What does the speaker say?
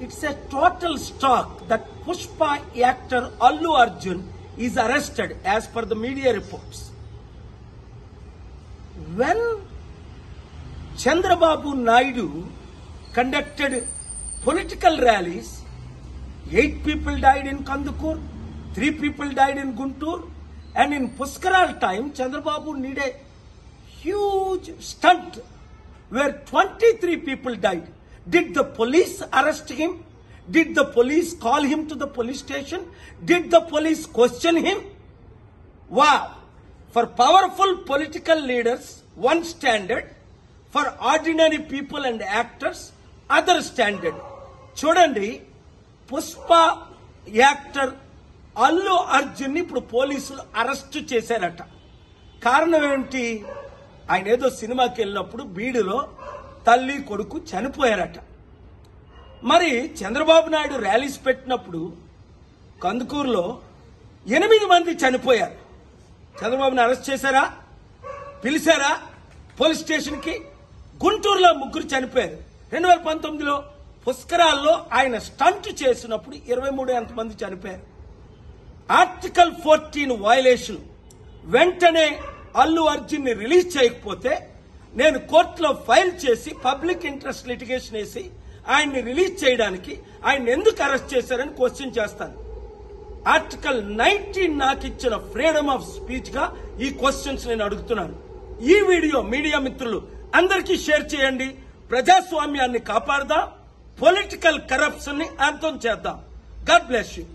It's a total shock that Pushpa actor Allu Arjun is arrested as per the media reports. When Chandrababu Naidu conducted political rallies, 8 people died in Kandukur, 3 people died in Guntur, and in Puskaral time, Chandrababu needed a huge stunt where 23 people died. Did the police arrest him? Did the police call him to the police station? Did the police question him? Wow! For powerful political leaders, one standard. For ordinary people and actors, other standard. Chudandi, Pushpa actor Allu Arjun ni ఇప్పుడు పోలీసులు arrest చేశారట. కారణం ఏంటి? ఆయన ఏదో సినిమాకి వెళ్ళినప్పుడు బీడులో తల్లి కొడుకు చనిపోయారట. మరి చంద్రబాబు నాయుడు ర్యాలీస్ పెట్టినప్పుడు కందుకూరులో 8 మంది చనిపోయారు. చంద్రబాబుని అరెస్ట్ చేశారా? పిలిచారా పోలీస్ స్టేషన్ కి? గుంటూరులో 3 చనిపోయారు. 2019లో పుష్కరాల్లో ఆయన స్టంట్ చేసినప్పుడు 23 ఎంతమంది చనిపోయారు. Article 14 violation. వెంటనే అల్లు అర్జున్ ని రిలీజ్ చేయకపోతే నేను కోర్టులో ఫైల్ చేసి పబ్లిక్ ఇంట్రెస్ట్ లిటిగేషన్ వేసి ఆయన్ని రిలీజ్ చేయడానికి ఆయన ఎందుకు అరెస్ట్ చేశారని క్వశ్చన్ చేస్తాను. ఆర్టికల్ 19 నాకు ఇచ్చిన ఫ్రీడమ్ ఆఫ్ స్పీచ్ గా ఈ క్వశ్చన్స్ నేను అడుగుతున్నాను. ఈ వీడియో మీడియా మిత్రులు అందరికీ షేర్ చేయండి. ప్రజాస్వామ్యాన్ని కాపాడదాం, పొలిటికల్ కరప్షన్ ని అంతం చేద్దాం. God bless you.